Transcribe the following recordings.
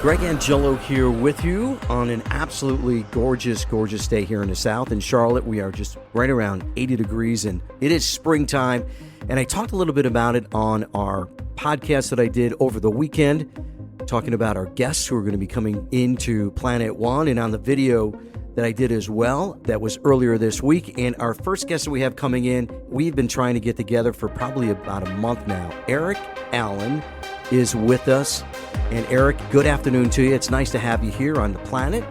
Greg Angello here with you on an absolutely gorgeous, gorgeous day here in the South. In Charlotte, we are just right around 80 degrees, and it is springtime. And I talked a little bit about it on our podcast that I did over the weekend, talking about our guests who are going to be coming into Planet One, and on the video that I did as well, that was earlier this week. And our first guest that we have coming in, we've been trying to get together for probably about a month now. Erik Allen is with us. And Erik, good afternoon to you. It's nice to have you here on the planet.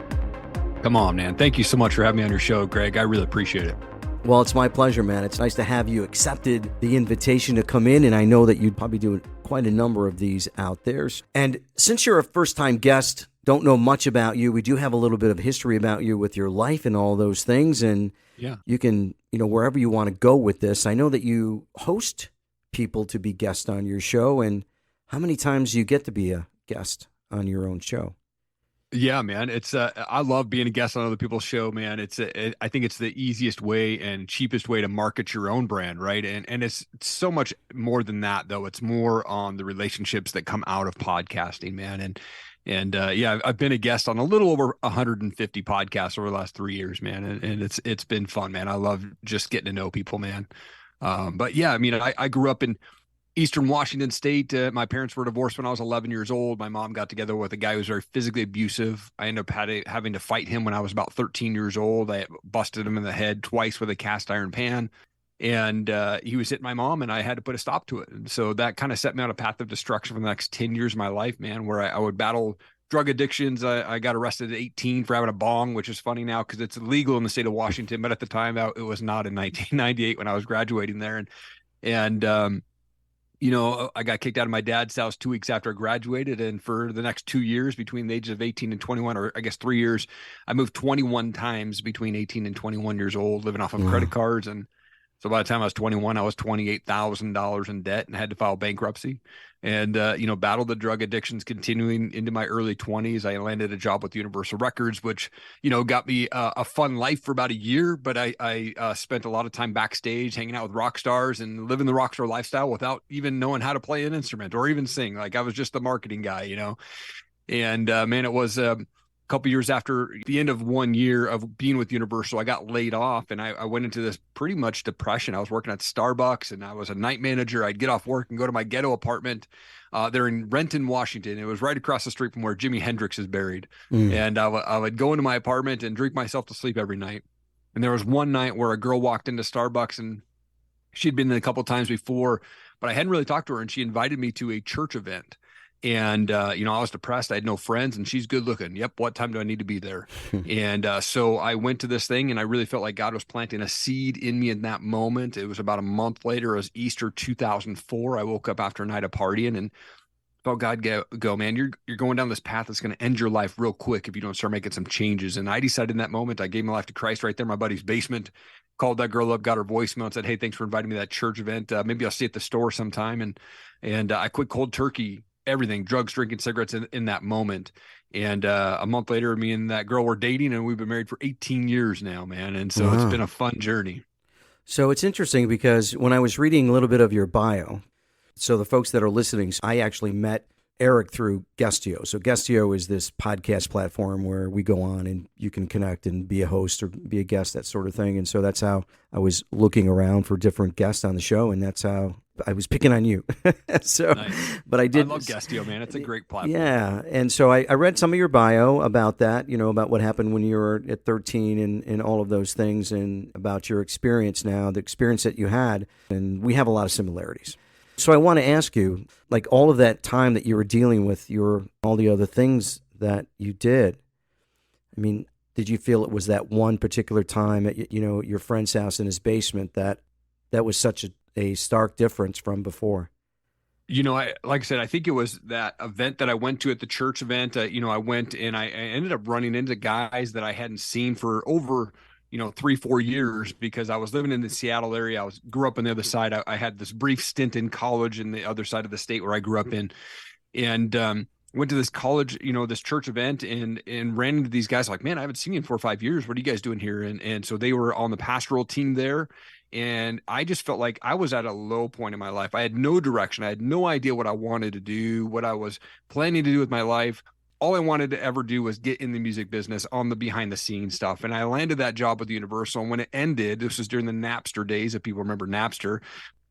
Come on, man. Thank you so much for having me on your show, Greg. I really appreciate it. Well, it's my pleasure, man. It's nice to have you accepted the invitation to come in, and I know that you'd probably do quite a number of these out there. And since you're a first-time guest, don't know much about you, we do have a little bit of history about you with your life and all those things, and you can, wherever you want to go with this. I know that you host people to be guests on your show, and how many times do you get to be a guest on your own show? Yeah, man. It's I love being a guest on other people's show, man. I think it's the easiest way and cheapest way to market your own brand, right? And it's so much more than that, though. It's more on the relationships that come out of podcasting, man. And I've been a guest on a little over 150 podcasts over the last 3 years, man. And it's been fun, man. I love just getting to know people, man. But yeah, I mean, I grew up in Eastern Washington State. My parents were divorced when I was 11 years old. My mom got together with a guy who was very physically abusive. I ended up having to fight him when I was about 13 years old. I busted him in the head twice with a cast iron pan. And he was hitting my mom, and I had to put a stop to it. And so that kind of set me on a path of destruction for the next 10 years of my life, man, where I would battle drug addictions. I got arrested at 18 for having a bong, which is funny now because it's illegal in the state of Washington. But at the time, it was not in 1998 when I was graduating there. I got kicked out of my dad's house 2 weeks after I graduated. And for the next 2 years, between the ages of 18 and 21, or I guess 3 years, I moved 21 times between 18 and 21 years old, living off of credit cards. And so by the time I was 21, I was $28,000 in debt and had to file bankruptcy and, battled the drug addictions continuing into my early 20s. I landed a job with Universal Records, which, got me a fun life for about a year. But I spent a lot of time backstage hanging out with rock stars and living the rock star lifestyle without even knowing how to play an instrument or even sing. Like I was just the marketing guy, And man, it was couple years after the end of 1 year of being with Universal, I got laid off and I went into this pretty much depression. I was working at Starbucks and I was a night manager. I'd get off work and go to my ghetto apartment there in Renton, Washington. It was right across the street from where Jimi Hendrix is buried. And I would go into my apartment and drink myself to sleep every night. And there was one night where a girl walked into Starbucks and she'd been in a couple of times before, but I hadn't really talked to her, and she invited me to a church event. And, I was depressed. I had no friends, and she's good looking. Yep. What time do I need to be there? And so I went to this thing, and I really felt like God was planting a seed in me in that moment. It was about a month later. It was Easter 2004. I woke up after a night of partying and felt God go, man, you're going down this path that's going to end your life real quick if you don't start making some changes. And I decided in that moment, I gave my life to Christ right there in my buddy's basement, called that girl up, got her voicemail and said, hey, thanks for inviting me to that church event. Maybe I'll see you at the store sometime. And I quit cold turkey, everything, drugs, drinking, cigarettes in that moment. And a month later, me and that girl were dating, and we've been married for 18 years now, man. And so It's been a fun journey. So it's interesting because when I was reading a little bit of your bio, so the folks that are listening, I actually met Erik through Guestio. So Guestio is this podcast platform where we go on and you can connect and be a host or be a guest, that sort of thing. And so that's how I was looking around for different guests on the show, and that's how I was picking on you. So, nice. But I love Guestio, man. It's a great platform. Yeah. And so I read some of your bio about that, about what happened when you were at 13 and all of those things, and about your experience now, the experience that you had. And we have a lot of similarities. So I want to ask you, like all of that time that you were dealing with all the other things that you did, I mean, did you feel it was that one particular time at, your friend's house in his basement that was such a stark difference from before? Like I said, I think it was that event that I went to at the church event. I went and I ended up running into guys that I hadn't seen for over 3-4 years, because I was living in the Seattle area. Grew up on the other side. I had this brief stint in college in the other side of the state where I grew up in, and went to this college, this church event, and ran into these guys like, man, I haven't seen you in 4 or 5 years. What are you guys doing here? And so they were on the pastoral team there. And I just felt like I was at a low point in my life. I had no direction. I had no idea what I wanted to do, what I was planning to do with my life. all I wanted to ever do was get in the music business on the behind the scenes stuff. And I landed that job with Universal. And when it ended, this was during the Napster days, if people remember Napster,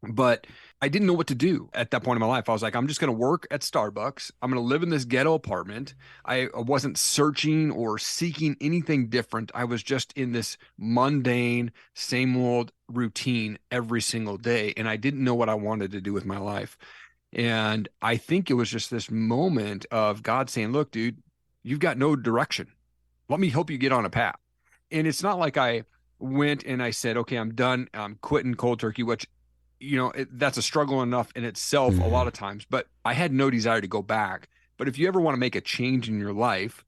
but I didn't know what to do at that point in my life. I was like, I'm just going to work at Starbucks. I'm going to live in this ghetto apartment. I wasn't searching or seeking anything different. I was just in this mundane, same old routine every single day. And I didn't know what I wanted to do with my life. And I think it was just this moment of God saying, look, dude, you've got no direction. Let me help you get on a path. And it's not like I went and I said, okay, I'm done. I'm quitting cold turkey, which, that's a struggle enough in itself a lot of times, but I had no desire to go back. But if you ever want to make a change in your life,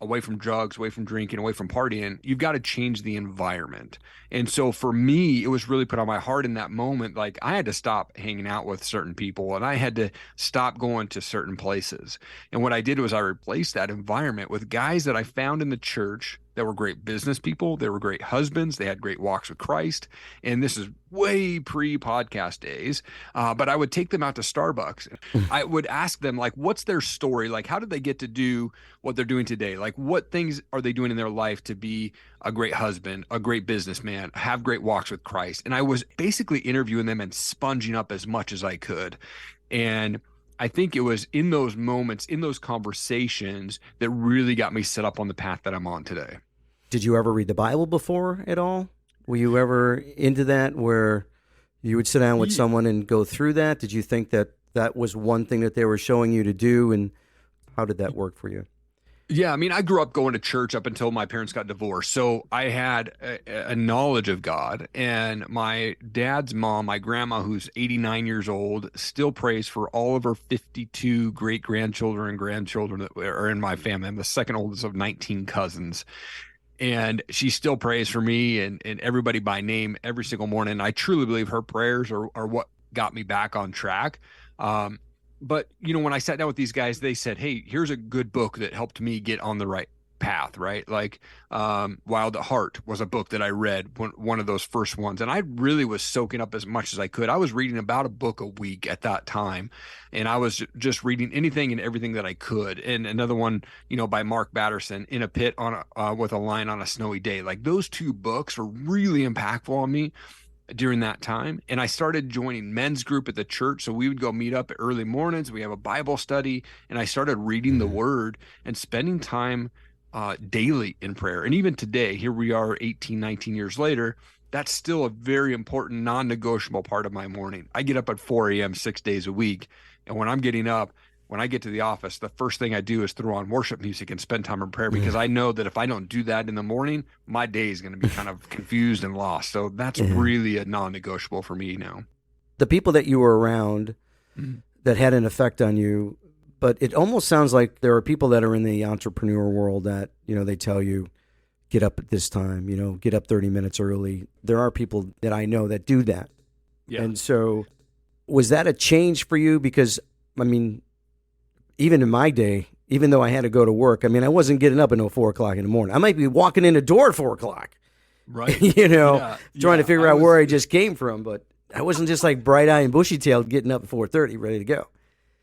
away from drugs, away from drinking, away from partying, you've got to change the environment. And so for me, it was really put on my heart in that moment. Like I had to stop hanging out with certain people and I had to stop going to certain places. And what I did was I replaced that environment with guys that I found in the church that were great business people. They were great husbands. They had great walks with Christ. And this is way pre-podcast days. But I would take them out to Starbucks. I would ask them, like, what's their story? Like, how did they get to do what they're doing today? Like, what things are they doing in their life to be a great husband, a great businessman, have great walks with Christ? And I was basically interviewing them and sponging up as much as I could. And I think it was in those moments, in those conversations that really got me set up on the path that I'm on today. Did you ever read the Bible before at all? Were you ever into that where you would sit down with someone and go through that? Did you think that that was one thing that they were showing you to do? And how did that work for you? Yeah, I mean, I grew up going to church up until my parents got divorced. So I had a knowledge of God. And my dad's mom, my grandma, who's 89 years old, still prays for all of her 52 great-grandchildren and grandchildren that are in my family. I'm the second oldest of 19 cousins. And she still prays for me and everybody by name every single morning. I truly believe her prayers are what got me back on track. But, when I sat down with these guys, they said, hey, here's a good book that helped me get on the right path, right? Like Wild at Heart was a book that I read, one of those first ones. And I really was soaking up as much as I could. I was reading about a book a week at that time. And I was just reading anything and everything that I could. And another one, by Mark Batterson, In a Pit with a Lion on a Snowy Day. Like those two books were really impactful on me during that time. And I started joining men's group at the church. So we would go meet up early mornings. We have a Bible study. And I started reading the word and spending time daily in prayer. And even today, here we are 18, 19 years later, that's still a very important, non-negotiable part of my morning. I get up at 4 a.m. 6 days a week. And when I'm getting up, when I get to the office, the first thing I do is throw on worship music and spend time in prayer because I know that if I don't do that in the morning, my day is going to be kind of confused and lost. So that's really a non-negotiable for me now. The people that you were around that had an effect on you, but it almost sounds like there are people that are in the entrepreneur world that, they tell you, get up at this time, get up 30 minutes early. There are people that I know that do that. Yeah. And so was that a change for you? Because, even in my day, even though I had to go to work, I wasn't getting up until 4 o'clock in the morning. I might be walking in the door at 4 o'clock, right? Trying to figure out where I just came from. But I wasn't just like bright-eyed and bushy-tailed getting up at 4:30, ready to go.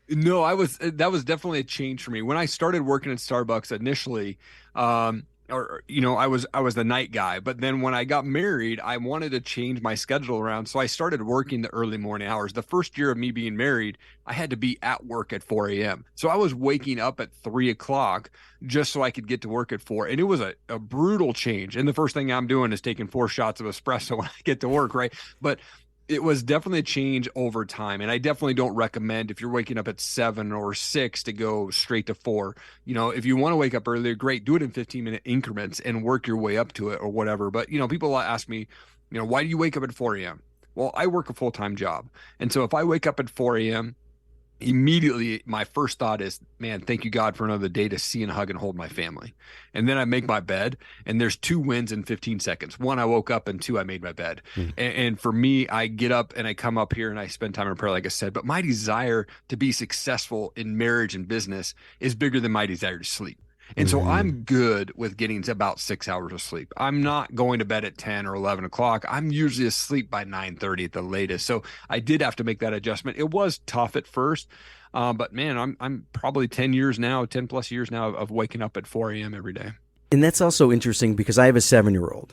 No, that was definitely a change for me. When I started working at Starbucks initially, I was the night guy, but then when I got married, I wanted to change my schedule around. So I started working the early morning hours. The first year of me being married, I had to be at work at 4 a.m. So I was waking up at 3 o'clock just so I could get to work at 4. And it was a brutal change. And the first thing I'm doing is taking 4 shots of espresso when I get to work, right? But it was definitely a change over time. And I definitely don't recommend if you're waking up at 7 or 6 to go straight to 4. If you want to wake up earlier, great, do it in 15-minute increments and work your way up to it or whatever. But, people ask me, why do you wake up at 4 a.m.? Well, I work a full-time job. And so if I wake up at 4 a.m., immediately my first thought is, man, thank you God for another day to see and hug and hold my family. And then I make my bed and there's 2 wins in 15 seconds. 1, I woke up, and 2, I made my bed. And for me, I get up and I come up here and I spend time in prayer, like I said, but my desire to be successful in marriage and business is bigger than my desire to sleep. And so I'm good with getting to about 6 hours of sleep. I'm not going to bed at 10 or 11 o'clock. I'm usually asleep by 9:30 at the latest. So I did have to make that adjustment. It was tough at first. But man, I'm probably 10 plus years now of waking up at 4 a.m. every day. And that's also interesting because I have a 7-year-old.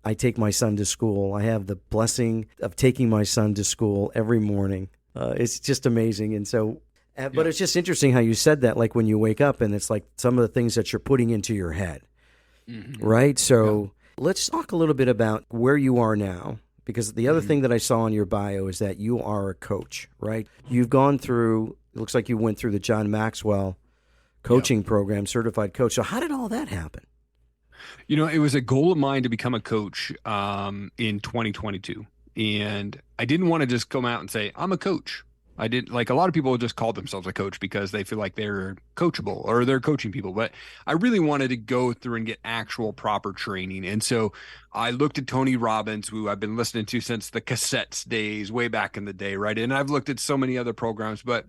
I take my son to school. I have the blessing of taking my son to school every morning. It's just amazing. And so, but it's just interesting how you said that, like when you wake up and it's like some of the things that you're putting into your head, right? So let's talk a little bit about where you are now, because the other thing that I saw in your bio is that you are a coach, right? You've gone through, it looks like you went through the John Maxwell coaching program, certified coach. So how did all that happen? It was a goal of mine to become a coach in 2022. And I didn't want to just come out and say, I'm a coach. I didn't like a lot of people just call themselves a coach because they feel like they're coachable or they're coaching people. But I really wanted to go through and get actual proper training. And so I looked at Tony Robbins, who I've been listening to since the cassettes days, way back in the day, right? And I've looked at so many other programs, but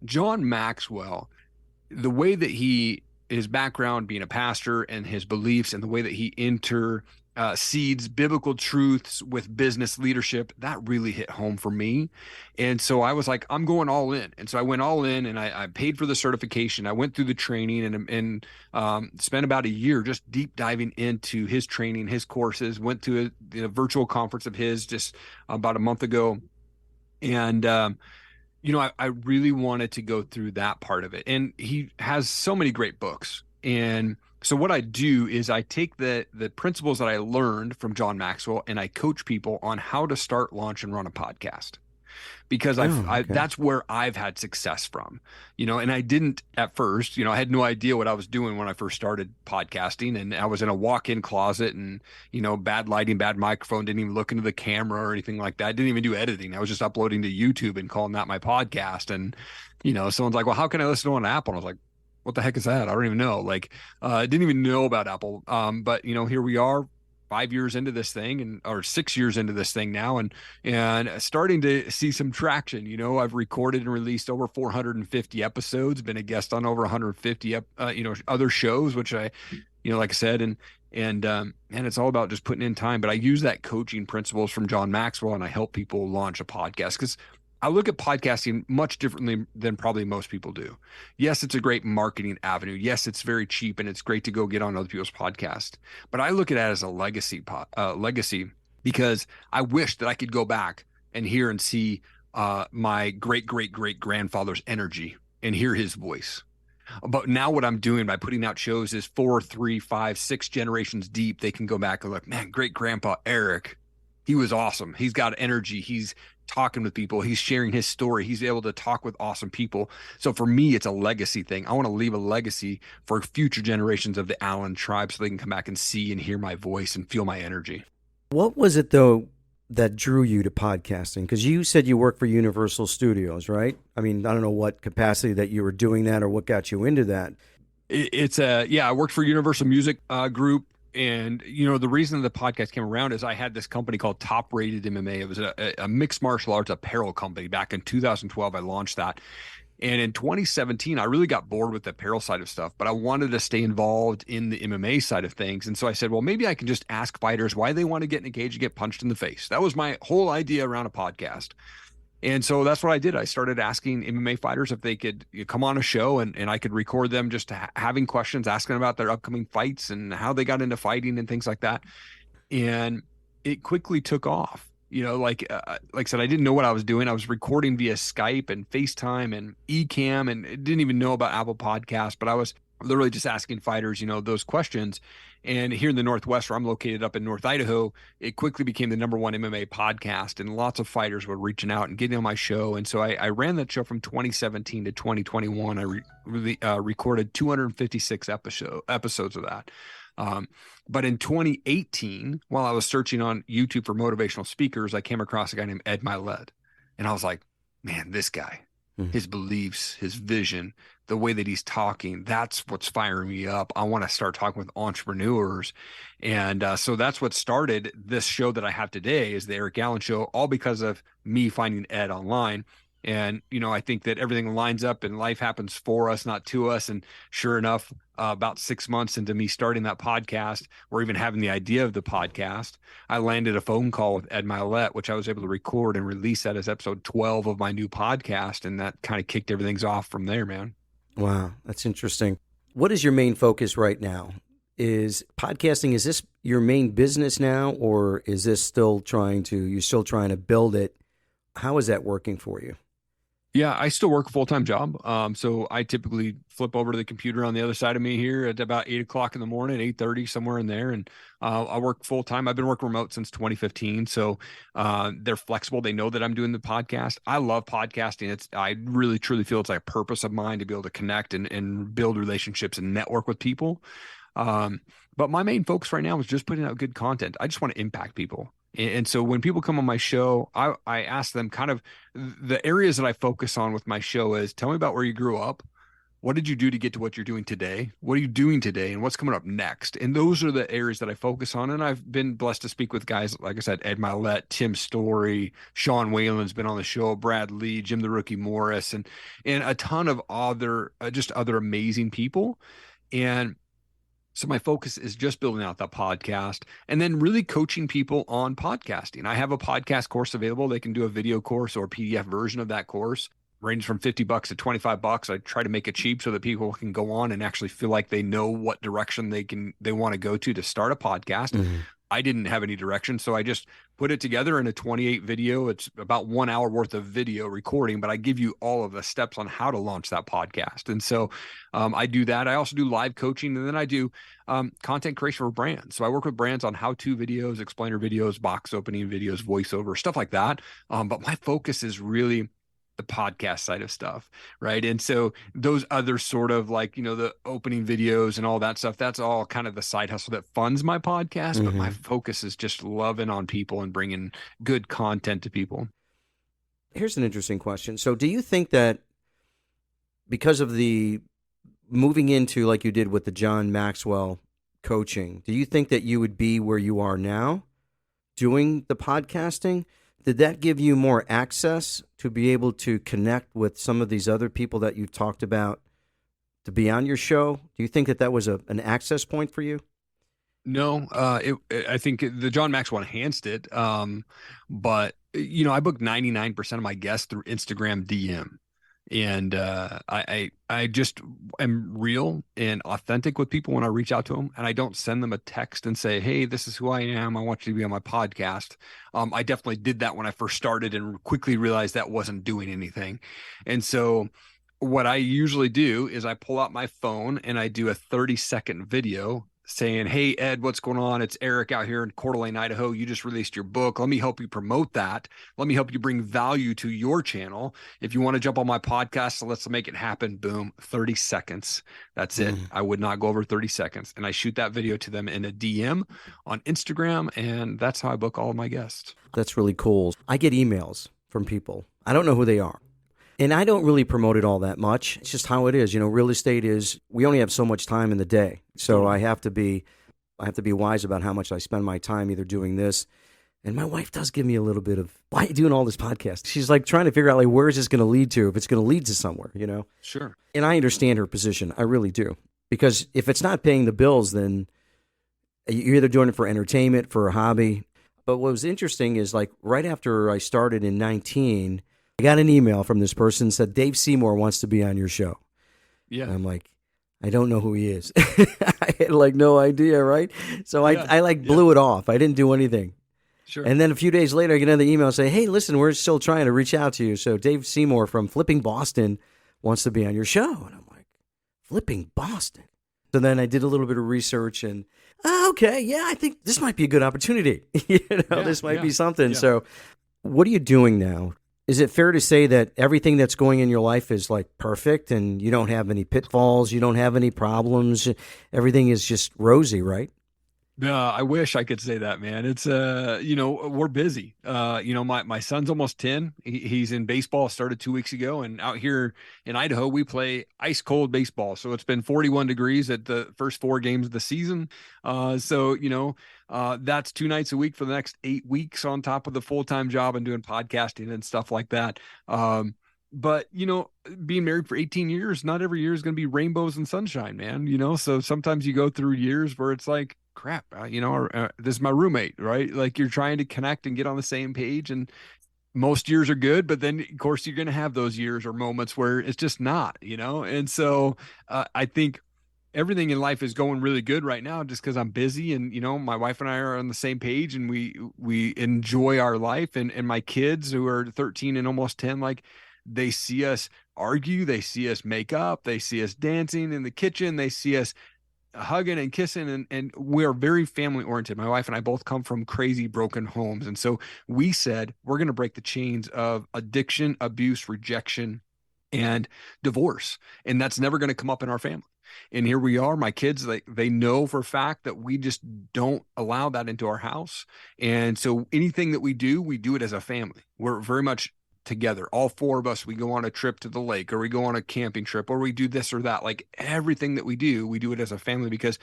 John Maxwell, the way that his background being a pastor and his beliefs and the way that he intercedes biblical truths with business leadership, that really hit home for me. And so I was like, I'm going all in. And so I went all in and I paid for the certification. I went through the training and spent about a year just deep diving into his training, his courses, went to a virtual conference of his just about a month ago. And, I really wanted to go through that part of it. And he has so many great books. And so what I do is I take the principles that I learned from John Maxwell and I coach people on how to start, launch, and run a podcast. Because that's where I've had success from, and I didn't at first, I had no idea what I was doing when I first started podcasting, and I was in a walk-in closet and, bad lighting, bad microphone, didn't even look into the camera or anything like that. I didn't even do editing. I was just uploading to YouTube and calling that my podcast. And, someone's like, well, how can I listen to an Apple? And I was like, what the heck is that? I don't even know. Like, I didn't even know about Apple. But here we are, 5 years into this thing or 6 years into this thing now and starting to see some traction. I've recorded and released over 450 episodes, been a guest on over 150 other shows, which I like I said, and it's all about just putting in time. But I use that coaching principles from John Maxwell and I help people launch a podcast because I look at podcasting much differently than probably most people do. Yes, it's a great marketing avenue. Yes, it's very cheap and it's great to go get on other people's podcasts. But I look at it as a legacy because I wish that I could go back and hear and see my great grandfather's energy and hear his voice. But now what I'm doing by putting out shows is 4, 3, 5, 6 generations deep. They can go back and look, man, great grandpa Erik, he was awesome. He's got energy. He's talking with people. He's sharing his story. He's able to talk with awesome people. So for me, it's a legacy thing. I want to leave a legacy for future generations of the Allen tribe so they can come back and see and hear my voice and feel my energy. What was it, though, that drew you to podcasting? Because you said you work for Universal Studios, right? I mean, I don't know what capacity that you were doing that or what got you into that. I worked for Universal Music Group. And, the reason the podcast came around is I had this company called Top Rated MMA. It was a mixed martial arts apparel company. Back in 2012, I launched that. And in 2017, I really got bored with the apparel side of stuff, but I wanted to stay involved in the MMA side of things. And so I said, well, maybe I can just ask fighters why they want to get in a cage and get punched in the face. That was my whole idea around a podcast. And so that's what I did. I started asking MMA fighters if they could come on a show and I could record them just having questions, asking about their upcoming fights and how they got into fighting and things like that. And it quickly took off. Like I said, I didn't know what I was doing. I was recording via Skype and FaceTime and Ecamm and didn't even know about Apple Podcasts, but I was literally just asking fighters, those questions. And here in the Northwest, where I'm located up in North Idaho, it quickly became the #1 MMA podcast. And lots of fighters were reaching out and getting on my show. And so I ran that show from 2017 to 2021. I recorded 256 episodes of that. But in 2018, while I was searching on YouTube for motivational speakers, I came across a guy named Ed Milet. And I was like, man, this guy, his beliefs, his vision, the way that he's talking, that's what's firing me up. I want to start talking with entrepreneurs. And so that's what started this show that I have today is the Erik Allen Show, all because of me finding Ed online. And, I think that everything lines up and life happens for us, not to us. And sure enough, about 6 months into me starting that podcast, or even having the idea of the podcast, I landed a phone call with Ed Milet, which I was able to record and release that as episode 12 of my new podcast. And that kind of kicked everything's off from there, man. Wow, that's interesting. What is your main focus right now? Is podcasting, is this your main business now, or is this you're still trying to build it? How is that working for you? Yeah, I still work a full-time job. So I typically flip over to the computer on the other side of me here at about 8 o'clock in the morning, 8:30, somewhere in there. And I work full-time. I've been working remote since 2015. So they're flexible. They know that I'm doing the podcast. I love podcasting. I really, truly feel it's like a purpose of mine to be able to connect and build relationships and network with people. But my main focus right now is just putting out good content. I just want to impact people. And so when people come on my show, I ask them kind of the areas that I focus on with my show is, tell me about where you grew up. What did you do to get to what you're doing today? What are you doing today? And what's coming up next? And those are the areas that I focus on. And I've been blessed to speak with guys, like I said, Ed Milet, Tim Story, Sean Whalen's been on the show, Brad Lee, Jim the Rookie Morris, and a ton of other amazing people. And so my focus is just building out that podcast and then really coaching people on podcasting. I have a podcast course available. They can do a video course or PDF version of that course, range from $50 to $25. I try to make it cheap so that people can go on and actually feel like they know what direction they want to go to start a podcast. Mm-hmm. I didn't have any direction, so I just put it together in a 28 video. It's about 1 hour worth of video recording, but I give you all of the steps on how to launch that podcast. And so I do that. I also do live coaching, and then I do content creation for brands. So I work with brands on how-to videos, explainer videos, box opening videos, voiceover, stuff like that. But my focus is really the podcast side of stuff, right? And so those other sort of like, the opening videos and all that stuff, that's all kind of the side hustle that funds my podcast. Mm-hmm. But my focus is just loving on people and bringing good content to people. Here's an interesting question. So do you think that because of the moving into, like you did with the John Maxwell coaching, do you think that you would be where you are now doing the podcasting? Did that give you more access to be able to connect with some of these other people that you've talked about to be on your show? Do you think that was an access point for you? No, I think the John Maxwell enhanced it. But I booked 99% of my guests through Instagram DM. And I just am real and authentic with people when I reach out to them, and I don't send them a text and say, hey, this is who I am. I want you to be on my podcast. I definitely did that when I first started and quickly realized that wasn't doing anything. And so what I usually do is I pull out my phone and I do a 30-second video saying, hey, Ed, what's going on? It's Erik out here in Coeur d'Alene, Idaho. You just released your book. Let me help you promote that. Let me help you bring value to your channel. If you want to jump on my podcast, so let's make it happen. Boom, 30 seconds. That's it. I would not go over 30 seconds. And I shoot that video to them in a DM on Instagram. And that's how I book all of my guests. That's really cool. I get emails from people. I don't know who they are. And I don't really promote it all that much. It's just how it is. Real estate is, we only have so much time in the day. So I have to be wise about how much I spend my time either doing this. And my wife does give me a little bit of, why are you doing all this podcast? She's like trying to figure out like, where is this going to lead to? If it's going to lead to somewhere, Sure. And I understand her position. I really do. Because if it's not paying the bills, then you're either doing it for entertainment, for a hobby. But what was interesting is like right after I started in 19, I got an email from this person said, Dave Seymour wants to be on your show. Yeah. And I'm like, I don't know who he is. I had like no idea, right? So I blew it off. I didn't do anything. Sure. And then a few days later, I get another email and say, hey, listen, we're still trying to reach out to you. So Dave Seymour from Flipping Boston wants to be on your show. And I'm like, Flipping Boston? So then I did a little bit of research and, okay, yeah, I think this might be a good opportunity. This might be something. Yeah. So what are you doing now? Is it fair to say that everything that's going in your life is like perfect and you don't have any pitfalls, you don't have any problems, everything is just rosy, right? I wish I could say that, man. It's we're busy. My son's almost 10. He's in baseball, started 2 weeks ago, and out here in Idaho we play ice cold baseball. So it's been 41 degrees at the first 4 games of the season. That's 2 nights a week for the next 8 weeks on top of the full-time job and doing podcasting and stuff like that. But, being married for 18 years, not every year is going to be rainbows and sunshine, man. So sometimes you go through years where it's like, crap, this is my roommate, right? Like you're trying to connect and get on the same page. And most years are good, but then of course you're going to have those years or moments where it's just not. And so I think everything in life is going really good right now just because I'm busy and my wife and I are on the same page and we enjoy our life and my kids who are 13 and almost 10, like they see us argue, they see us make up, they see us dancing in the kitchen, they see us hugging and kissing and we're very family oriented. My wife and I both come from crazy broken homes. And so we said we're going to break the chains of addiction, abuse, rejection, and divorce. And that's never going to come up in our family. And here we are, my kids, they know for a fact that we just don't allow that into our house. And so anything that we do it as a family. We're very much together. All four of us, we go on a trip to the lake or we go on a camping trip or we do this or that. Like everything that we do it as a family because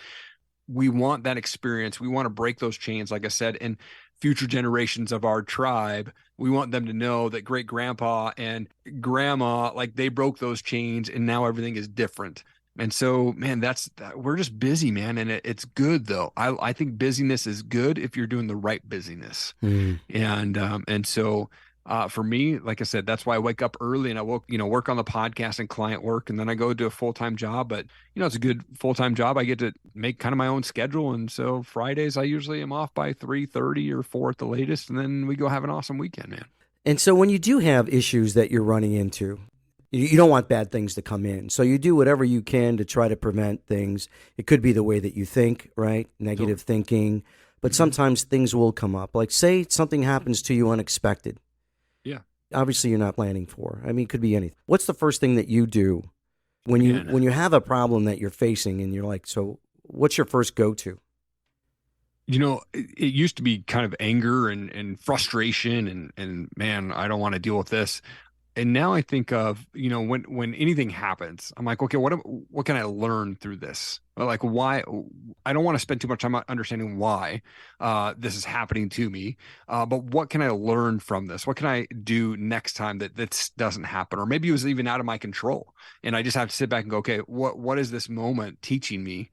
we want that experience. We want to break those chains, like I said, and future generations of our tribe, we want them to know that great grandpa and grandma, like they broke those chains and now everything is different. And so, man, we're just busy, man. And it's good though. I think busyness is good if you're doing the right busyness. And so, for me, like I said, that's why I wake up early and I work on the podcast and client work. And then I go do a full-time job, but it's a good full-time job. I get to make kind of my own schedule. And so Fridays, I usually am off by 3:30 or 4 at the latest. And then we go have an awesome weekend, man. And so when you do have issues that you're running into, you don't want bad things to come in. So you do whatever you can to try to prevent things. It could be the way that you think, right? Negative thinking. But sometimes things will come up. Like say something happens to you unexpected. Yeah. Obviously you're not planning for. I mean, it could be anything. What's the first thing that you do when you have a problem that you're facing and you're like, so what's your first go-to? It used to be kind of anger and frustration and man, I don't want to deal with this. And now I think of, when anything happens, I'm like, okay, what can I learn through this? Like why? I don't want to spend too much time understanding why this is happening to me, but what can I learn from this? What can I do next time that this doesn't happen? Or maybe it was even out of my control, and I just have to sit back and go, okay, what is this moment teaching me?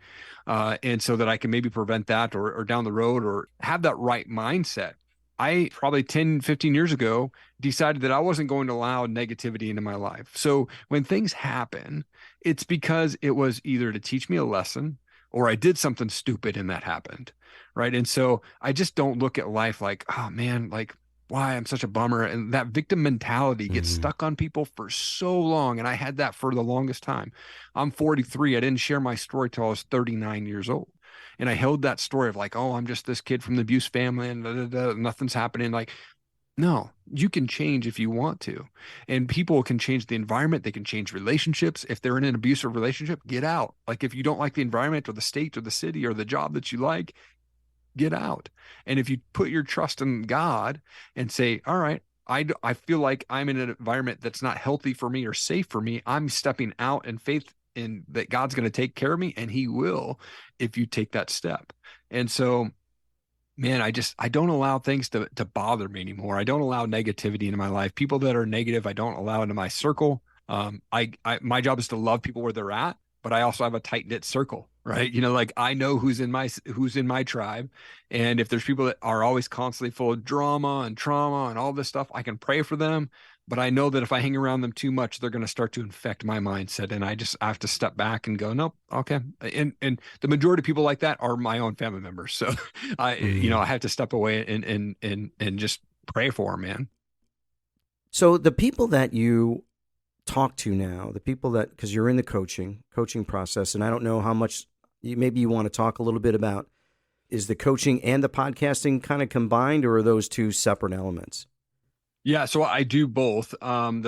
And so that I can maybe prevent that or down the road or have that right mindset. I probably 10, 15 years ago decided that I wasn't going to allow negativity into my life. So when things happen, it's because it was either to teach me a lesson or I did something stupid and that happened. Right. And so I just don't look at life like, oh man, like why I'm such a bummer. And that victim mentality gets stuck on people for so long. And I had that for the longest time. I'm 43. I didn't share my story till I was 39 years old. And I held that story of like, oh, I'm just this kid from the abuse family and nothing's happening. Like, no, you can change if you want to. And people can change the environment. They can change relationships. If they're in an abusive relationship, get out. Like if you don't like the environment or the state or the city or the job that you like, get out. And if you put your trust in God and say, all right, I feel like I'm in an environment that's not healthy for me or safe for me, I'm stepping out in faith in that God's going to take care of me, and he will if you take that step. And so, man, I don't allow things to bother me anymore. I don't allow negativity into my life. People that are negative, I don't allow into my circle. My job is to love people where they're at, but I also have a tight knit circle, right? Like I know who's in my tribe. And if there's people that are always constantly full of drama and trauma and all this stuff, I can pray for them. But I know that if I hang around them too much, they're going to start to infect my mindset. And I have to step back and go, nope, okay. And the majority of people like that are my own family members. So I have to step away and just pray for them, man. So the people that you talk to now, the people that, because you're in the coaching process, and I don't know how much maybe you want to talk a little bit about, is the coaching and the podcasting kind of combined, or are those two separate elements? Yeah, so I do both. The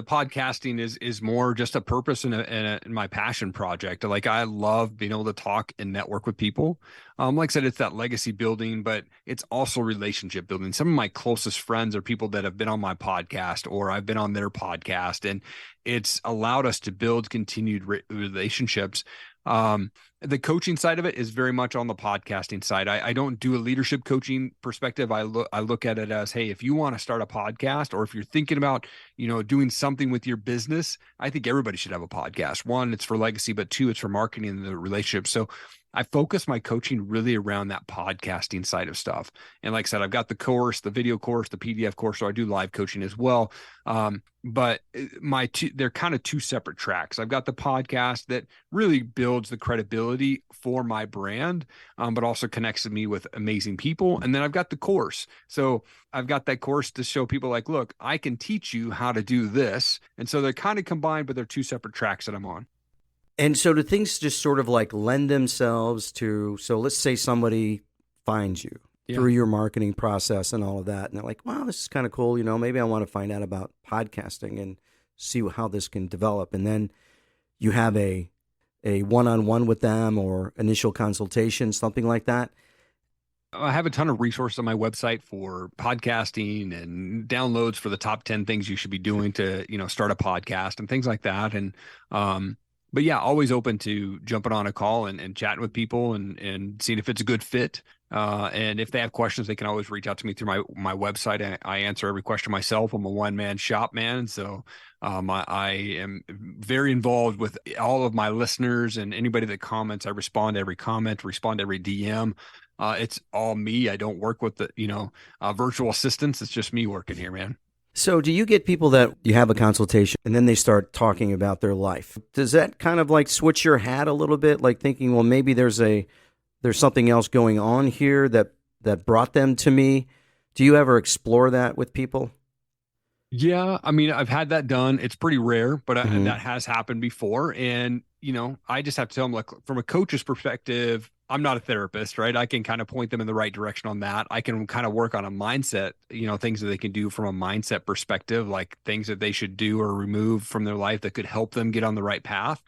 podcasting is more just a purpose and my passion project. Like I love being able to talk and network with people. Like I said, it's that legacy building, but it's also relationship building. Some of my closest friends are people that have been on my podcast or I've been on their podcast, and it's allowed us to build continued relationships. The coaching side of it is very much on the podcasting side. I don't do a leadership coaching perspective. I look at it as, hey, if you want to start a podcast, or if you're thinking about, doing something with your business, I think everybody should have a podcast. One, it's for legacy, but two, it's for marketing and the relationship. So I focus my coaching really around that podcasting side of stuff. And like I said, I've got the course, the video course, the PDF course. So I do live coaching as well. But they're kind of two separate tracks. I've got the podcast that really builds the credibility for my brand, but also connects me with amazing people. And then I've got the course. So I've got that course to show people like, look, I can teach you how to do this. And so they're kind of combined, but they're two separate tracks that I'm on. And so do things just sort of like lend themselves to, so let's say somebody finds you through your marketing process and all of that, and they're like, wow, this is kind of cool. Maybe I want to find out about podcasting and see how this can develop. And then you have a one-on-one with them or initial consultation, something like that. I have a ton of resources on my website for podcasting and downloads for the top 10 things you should be doing to, start a podcast and things like that. And, but yeah, always open to jumping on a call and chatting with people and seeing if it's a good fit. And if they have questions, they can always reach out to me through my website. I answer every question myself. I'm a one-man shop, man. So I am very involved with all of my listeners, and anybody that comments, I respond to every comment, respond to every DM. It's all me. I don't work with the, virtual assistants. It's just me working here, man. So do you get people that you have a consultation and then they start talking about their life? Does that kind of like switch your hat a little bit? Like thinking, well, maybe there's something else going on here that brought them to me. Do you ever explore that with people? Yeah. I mean, I've had that done. It's pretty rare, but that has happened before. And, I just have to tell them, like, from a coach's perspective, I'm not a therapist, right? I can kind of point them in the right direction on that. I can kind of work on a mindset, things that they can do from a mindset perspective, like things that they should do or remove from their life that could help them get on the right path.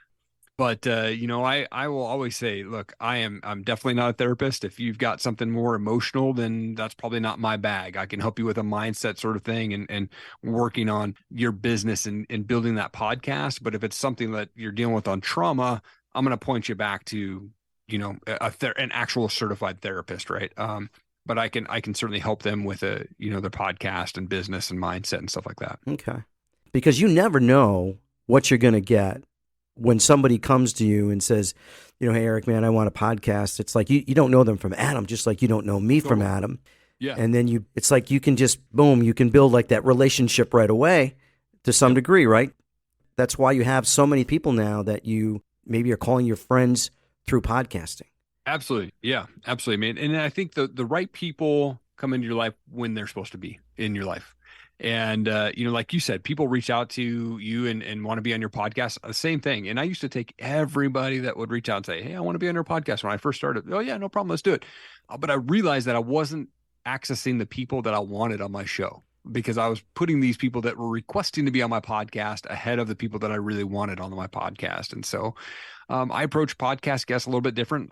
But, I will always say, look, I'm definitely not a therapist. If you've got something more emotional, then that's probably not my bag. I can help you with a mindset sort of thing and working on your business and building that podcast. But if it's something that you're dealing with on trauma, I'm going to point you back to, an actual certified therapist. Right. But I can certainly help them with their podcast and business and mindset and stuff like that. Okay. Because you never know what you're going to get when somebody comes to you and says, hey, Erik, man, I want a podcast. It's like you don't know them from Adam, just like you don't know me from Adam. Yeah. And then it's like you can just, boom, you can build like that relationship right away to some degree, right? That's why you have so many people now that you maybe are calling your friends through podcasting. Absolutely. Yeah, absolutely, man. And I think the right people come into your life when they're supposed to be in your life. And, like you said, people reach out to you and want to be on your podcast. The same thing. And I used to take everybody that would reach out and say, hey, I want to be on your podcast. When I first started, oh yeah, no problem. Let's do it. But I realized that I wasn't accessing the people that I wanted on my show, because I was putting these people that were requesting to be on my podcast ahead of the people that I really wanted on my podcast. And so I approach podcast guests a little bit different.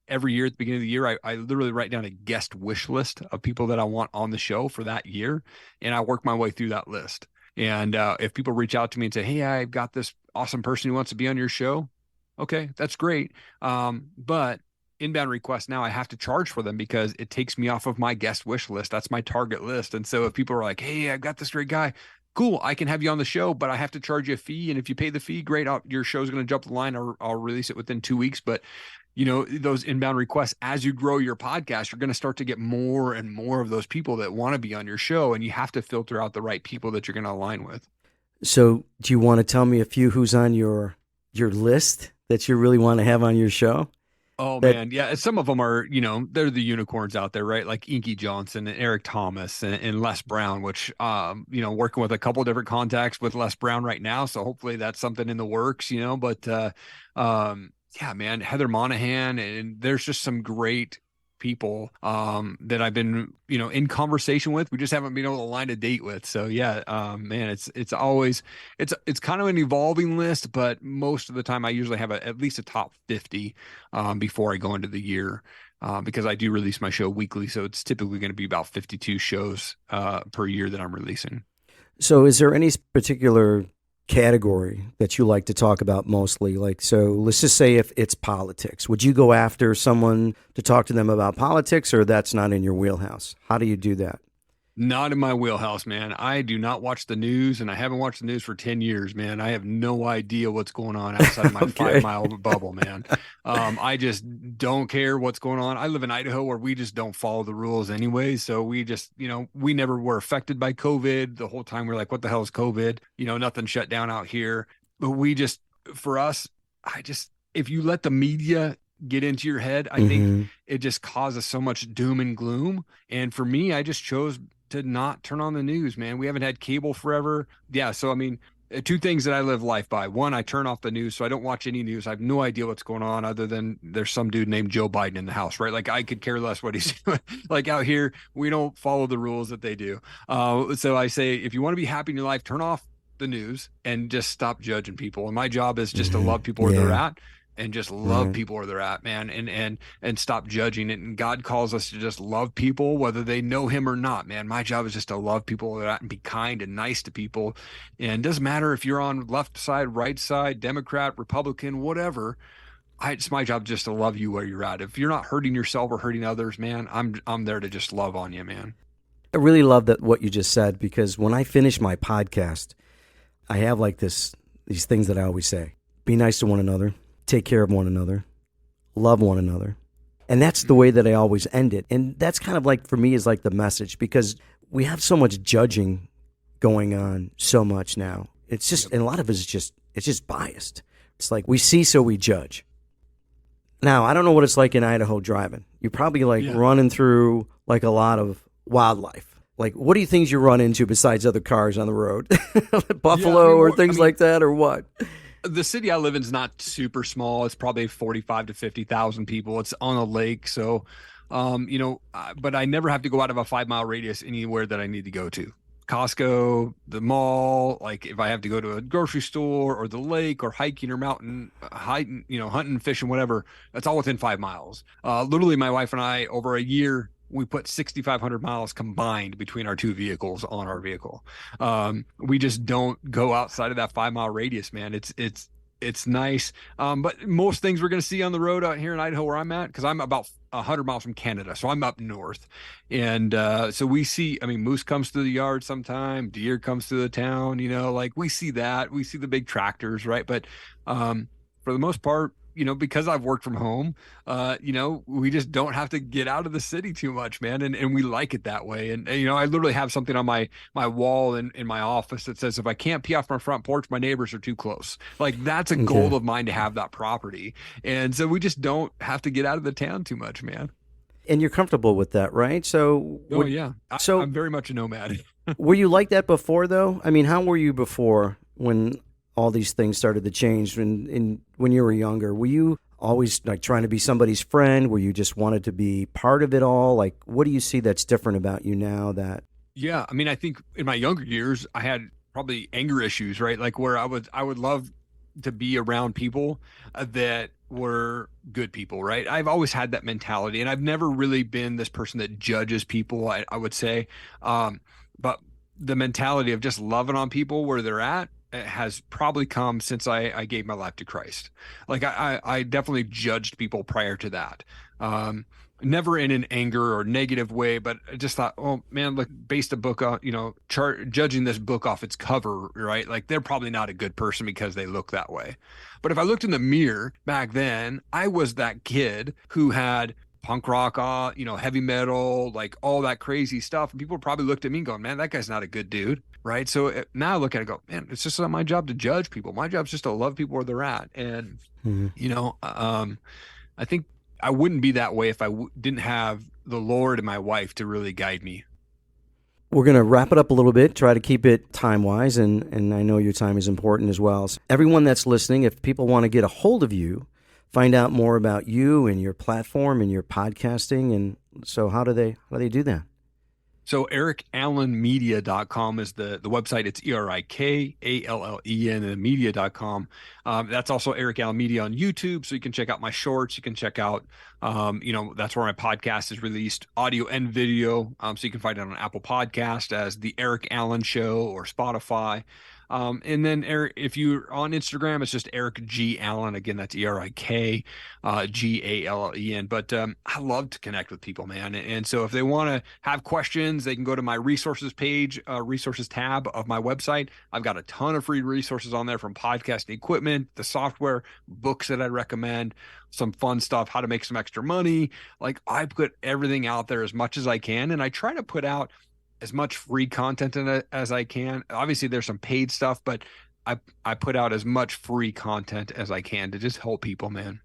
Every year at the beginning of the year, I literally write down a guest wish list of people that I want on the show for that year. And I work my way through that list. And if people reach out to me and say, hey, I've got this awesome person who wants to be on your show. Okay, that's great. But inbound requests, now I have to charge for them because it takes me off of my guest wish list. That's my target list. And so if people are like, hey, I've got this great guy, cool, I can have you on the show, but I have to charge you a fee. And if you pay the fee, great, your show's going to jump the line, or I'll release it within 2 weeks. But those inbound requests, as you grow your podcast, you're going to start to get more and more of those people that want to be on your show. And you have to filter out the right people that you're going to align with. So do you want to tell me a few who's on your list that you really want to have on your show? Oh, man. Yeah. Some of them are, they're the unicorns out there, right? Like Inky Johnson and Eric Thomas and Les Brown, which, working with a couple of different contacts with Les Brown right now. So hopefully that's something in the works, but, yeah, man, Heather Monahan, and there's just some great people that I've been, in conversation with. We just haven't been able to line a date with. So yeah, man, it's always, it's kind of an evolving list, but most of the time I usually have at least a top 50 before I go into the year, because I do release my show weekly. So it's typically going to be about 52 shows per year that I'm releasing. So is there any particular category that you like to talk about mostly? Like, so let's just say if it's politics, would you go after someone to talk to them about politics, or that's not in your wheelhouse? How do you do that? Not in my wheelhouse, man. I do not watch the news, and I haven't watched the news for 10 years, man. I have no idea what's going on outside of my Okay. 5 mile bubble, man. I just don't care what's going on. I live in Idaho where we just don't follow the rules anyway. So we just, we never were affected by COVID. The whole time we're like, what the hell is COVID? Nothing shut down out here. But for us, if you let the media get into your head, I think Hmm. it just causes so much doom and gloom. And for me, I just chose to not turn on the news, man. We haven't had cable forever. Yeah. So, I mean, two things that I live life by. One, I turn off the news. So I don't watch any news. I have no idea what's going on other than there's some dude named Joe Biden in the house, right? Like I could care less what he's doing. Like out here, we don't follow the rules that they do. So I say, if you want to be happy in your life, turn off the news and just stop judging people. And my job is just to Hmm. love people where they're Yeah. at and just love Right. people where they're at, man, and stop judging it. And God calls us to just love people, whether they know him or not, man. My job is just to love people where they're at and be kind and nice to people. And it doesn't matter if you're on left side, right side, Democrat, Republican, whatever. It's my job just to love you where you're at. If you're not hurting yourself or hurting others, man, I'm there to just love on you, man. I really love that what you just said, because when I finish my podcast, I have like these things that I always say. Be nice to one another, take care of one another, love one another. And that's the way that I always end it. And that's kind of like, for me, is like the message, because we have so much judging going on so much now. It's just, Yep. and a lot of it is just, it's just biased. It's like we see, so we judge. Now, I don't know what it's like in Idaho driving. You're probably like Yeah. running through like a lot of wildlife. Like, what do you think you run into besides other cars on the road? Buffalo or things like that, or what? The city I live in is not super small. It's probably 45 to 50,000 people. It's on a lake. So, but I never have to go out of a 5 mile radius anywhere that I need to go to. Costco, the mall, like if I have to go to a grocery store or the lake or hiking or mountain hiking, hunting, fishing, whatever, that's all within 5 miles. Literally, my wife and I, over a year, we put 6,500 miles combined between our two vehicles on our vehicle. We just don't go outside of that 5 mile radius, man. It's nice. But most things we're going to see on the road out here in Idaho where I'm at, because I'm about 100 miles from Canada. So I'm up north. And so we see, I mean, moose comes through the yard sometime, deer comes through the town, like we see that. We see the big tractors, right? But for the most part, because I've worked from home, we just don't have to get out of the city too much, man. And we like it that way. And I literally have something on my wall in my office that says, if I can't pee off my front porch, my neighbors are too close. Like that's a Okay. goal of mine to have that property. And so we just don't have to get out of the town too much, man. And you're comfortable with that, right? So, Oh yeah. so I'm very much a nomad. were you like that before, though? I mean, how were you before, when all these things started to change? When you were younger, were you always like trying to be somebody's friend? Were you just wanted to be part of it all? Like, what do you see that's different about you now that? Yeah, I mean, I think in my younger years, I had probably anger issues, right? Like where I would love to be around people that were good people, right? I've always had that mentality, and I've never really been this person that judges people, I would say. But the mentality of just loving on people where they're at has probably come since I gave my life to Christ. Like I definitely judged people prior to that. Never in an anger or negative way, but I just thought, oh man, look, based a book on, judging this book off its cover, right? Like they're probably not a good person because they look that way. But if I looked in the mirror back then, I was that kid who had punk rock, heavy metal, like all that crazy stuff. And people probably looked at me going, man, that guy's not a good dude. Right. So now I look at it and go, man, it's just not my job to judge people. My job is just to love people where they're at. And, Mhm. I think I wouldn't be that way if I didn't have the Lord and my wife to really guide me. We're going to wrap it up a little bit, try to keep it time-wise, and I know your time is important as well. So everyone that's listening, if people want to get a hold of you, find out more about you and your platform and your podcasting, and so how do they do that? So erikallenmedia.com is the website. It's ERIKALLEN and media.com. That's also Erik Allen Media on YouTube. So you can check out my shorts. You can check out, that's where my podcast is released, audio and video. So you can find it on Apple Podcast as The Erik Allen Show or Spotify. And then Eric, if you're on Instagram, it's just Erik G. Allen. Again, that's Erik Gallen. But I love to connect with people, man. And so if they want to have questions, they can go to my resources page, resources tab of my website. I've got a ton of free resources on there, from podcast equipment, the software, books that I'd recommend, some fun stuff, how to make some extra money. Like, I put everything out there as much as I can, and I try to put out as much free content in it as I can. Obviously there's some paid stuff, but I put out as much free content as I can to just help people, man.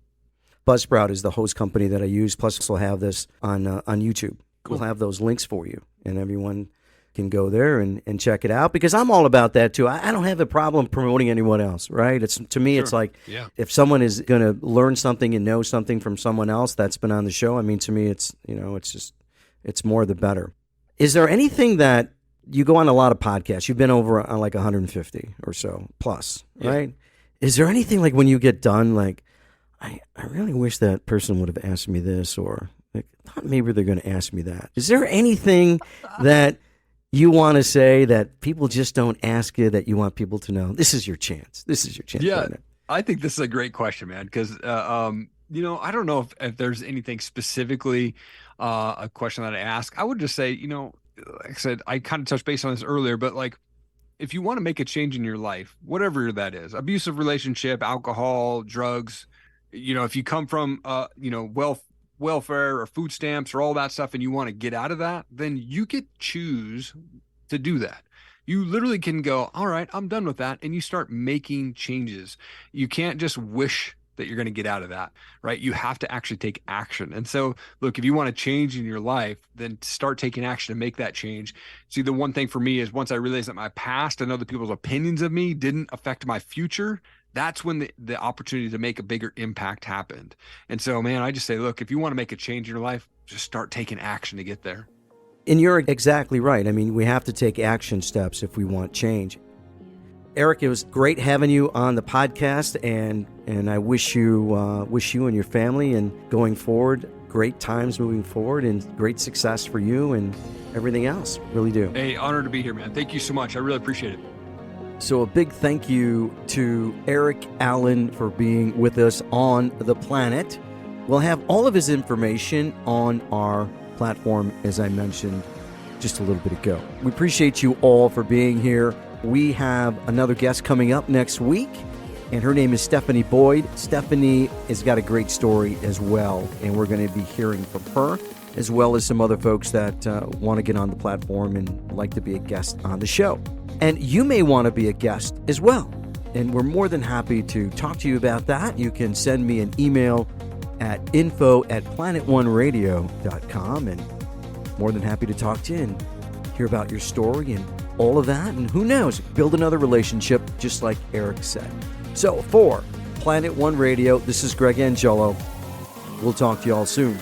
Buzzsprout is the host company that I use. Plus, we'll have this on YouTube. Cool. We'll have those links for you, and everyone can go there and check it out, because I'm all about that too. I don't have a problem promoting anyone else, right? To me, it's like, if someone is going to learn something and know something from someone else that's been on the show, I mean, to me, it's more the better. Is there anything that you go on a lot of podcasts? You've been over on like 150 or so plus, right? Is there anything, like, when you get done, like, I really wish that person would have asked me this, or like, thought maybe they're going to ask me that? Is there anything that you want to say that people just don't ask you, that you want people to know? This is your chance. This is your chance. Yeah, I think this is a great question, man, because I don't know if there's anything specifically a question that I ask. I would just say, like I said, I kind of touched base on this earlier, but like, if you want to make a change in your life, whatever that is, abusive relationship, alcohol, drugs, if you come from, welfare or food stamps or all that stuff, and you want to get out of that, then you get to choose to do that. You literally can go, all right, I'm done with that. And you start making changes. You can't just wish that you're going to get out of that, right? You have to actually take action. And so, look, if you want to change in your life, then start taking action to make that change. See, the one thing for me is, once I realized that my past and other people's opinions of me didn't affect my future, that's when the opportunity to make a bigger impact happened. And so, man, I just say, look, if you want to make a change in your life, just start taking action to get there. And you're exactly right. I mean, we have to take action steps if we want change. Erik, it was great having you on the podcast, and I wish you and your family, and going forward, great times moving forward, and great success for you and everything else. Really do. Hey, honored to be here, man. Thank you so much. I really appreciate it. So a big thank you to Erik Allen for being with us on the planet. We'll have all of his information on our platform, as I mentioned just a little bit ago. We appreciate you all for being here. We have another guest coming up next week, and her name is Stephanie Boyd. Stephanie has got a great story as well, and we're going to be hearing from her, as well as some other folks that want to get on the platform and like to be a guest on the show. And you may want to be a guest as well, and we're more than happy to talk to you about that. You can send me an email at info@planet1radio.com, and more than happy to talk to you and hear about your story and all of that. And who knows, build another relationship, just like Erik said. So for Planet One Radio, this is Greg Angello. We'll talk to you all soon.